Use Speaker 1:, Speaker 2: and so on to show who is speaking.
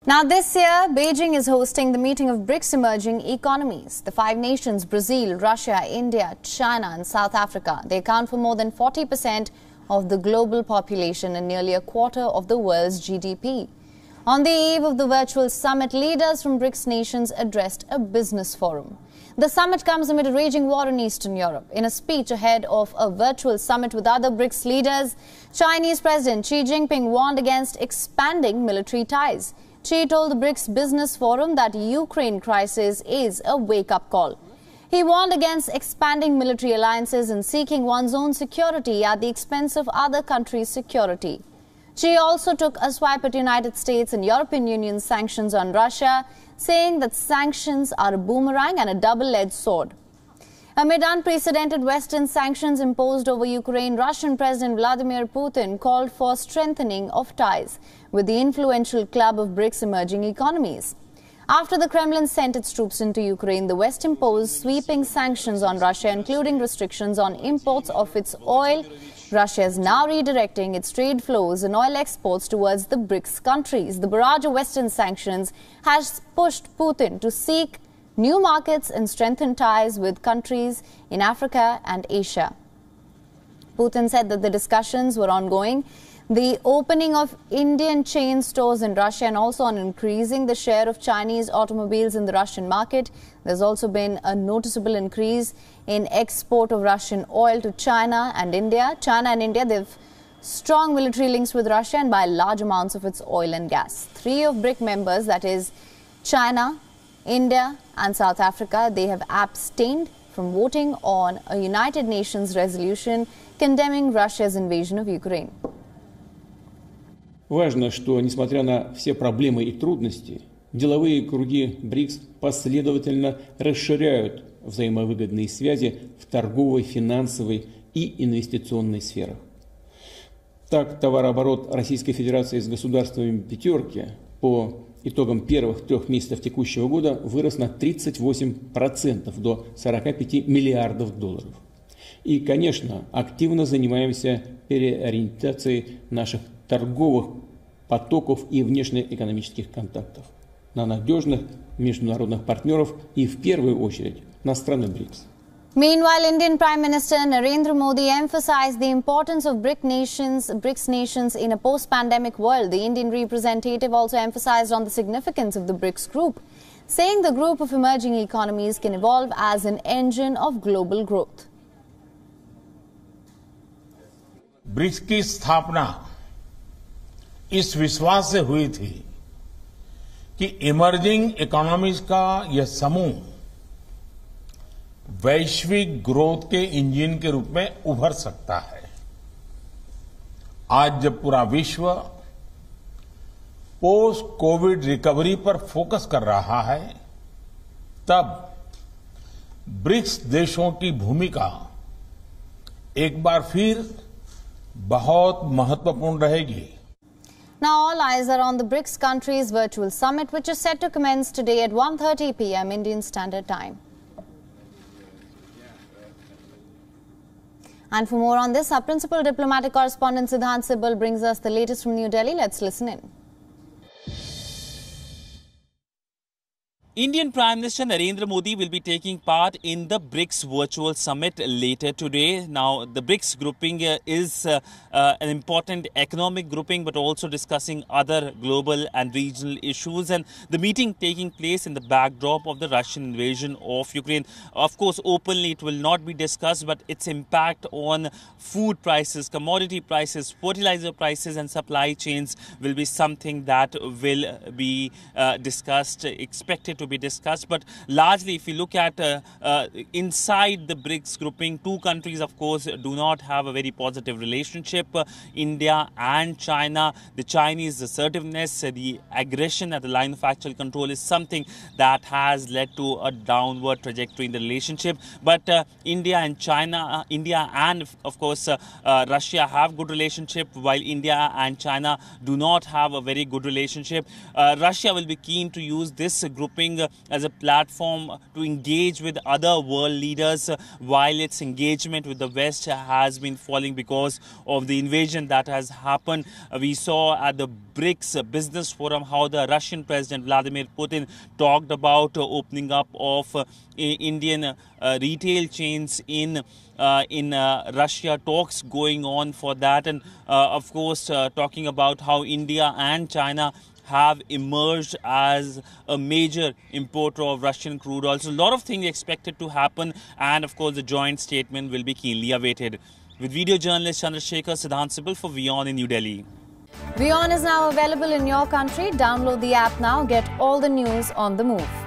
Speaker 1: Now this year, Beijing is hosting the meeting of BRICS emerging economies. The five nations, Brazil, Russia, India, China and South Africa, they account for more than 40% of the global population and nearly a quarter of the world's GDP. On the eve of the virtual summit, leaders from BRICS nations addressed a business forum. The summit comes amid a raging war in Eastern Europe. In a speech ahead of a virtual summit with other BRICS leaders, Chinese President Xi Jinping warned against expanding military ties. Xi told the BRICS Business Forum that the Ukraine crisis is a wake-up call. He warned against expanding military alliances and seeking one's own security at the expense of other countries' security. Xi also took a swipe at United States and European Union sanctions on Russia, saying that sanctions are a boomerang and a double-edged sword. Amid unprecedented Western sanctions imposed over Ukraine, Russian President Vladimir Putin called for strengthening of ties with the influential club of BRICS emerging economies. After the Kremlin sent its troops into Ukraine, the West imposed sweeping sanctions on Russia, including restrictions on imports of its oil. Russia is now redirecting its trade flows and oil exports towards the BRICS countries. The barrage of Western sanctions has pushed Putin to seek new markets and strengthen ties with countries in Africa and Asia. Putin said that the discussions were ongoing. The opening of Indian chain stores in Russia and also on increasing the share of Chinese automobiles in the Russian market. There's also been a noticeable increase in export of Russian oil to China and India. China and India, they've strong military links with Russia and buy large amounts of its oil and gas. Three of BRIC members, that is China, India and South Africa, they have abstained from voting on a United Nations resolution condemning Russia's invasion of Ukraine.
Speaker 2: Важно, что, несмотря на все проблемы и трудности, деловые круги БРИКС последовательно расширяют взаимовыгодные связи в торговой, финансовой и инвестиционной сферах. Так, товарооборот Российской Федерации с государствами «пятерки» по итогам первых 3 месяцев текущего года вырос на 38% до 45 миллиардов долларов. И, конечно, активно занимаемся переориентацией наших торговых потоков и внешнеэкономических контактов на надежных международных партнеров и в первую очередь на страны БРИКС.
Speaker 1: Meanwhile, Indian Prime Minister Narendra Modi emphasized the importance of BRICS nations in a post-pandemic world. The Indian representative also emphasized on the significance of the BRICS group, saying the group of emerging economies can evolve as an engine of global growth.
Speaker 3: BRICS की स्थापना इस विश्वास से हुई थी कि emerging economies का यह समूह वैश्विक ग्रोथ के इंजन के रूप में उभर सकता है। आज जब पूरा विश्व पोस्ट कोविड रिकवरी पर फोकस कर रहा है, तब ब्रिक्स देशों की भूमिका एक बार फिर बहुत महत्वपूर्ण रहेगी।
Speaker 1: Now all eyes are on the BRICS countries virtual summit, which is set to commence today at 1:30 p.m. Indian Standard Time. And for more on this, our principal diplomatic correspondent Siddhant Sibbal brings us the latest from New Delhi. Let's listen in.
Speaker 4: Indian Prime Minister Narendra Modi will be taking part in the BRICS virtual summit later today. Now, the BRICS grouping is an important economic grouping, but also discussing other global and regional issues. And the meeting taking place in the backdrop of the Russian invasion of Ukraine. Of course, openly it will not be discussed, but its impact on food prices, commodity prices, fertilizer prices and supply chains will be something that will be discussed, expected to be discussed. But largely, if you look at inside the BRICS grouping, two countries, of course, do not have a very positive relationship. India and China. The Chinese assertiveness, the aggression at the line of actual control is something that has led to a downward trajectory in the relationship. But India and China, India and, of course, Russia have good relationship, while India and China do not have a very good relationship. Russia will be keen to use this grouping serving as a platform to engage with other world leaders while its engagement with the West has been falling because of the invasion that has happened. We saw at the BRICS Business Forum how the Russian President Vladimir Putin talked about opening up of Indian retail chains in Russia, talks going on for that, and of course talking about how India and China have emerged as a major importer of Russian crude oil. So a lot of things expected to happen, and of course the joint statement will be keenly awaited. With video journalist Chandrasekhar, Siddhant Sibbal for WION in New Delhi.
Speaker 1: WION is now available in your country. Download the app now. Get all the news on the move.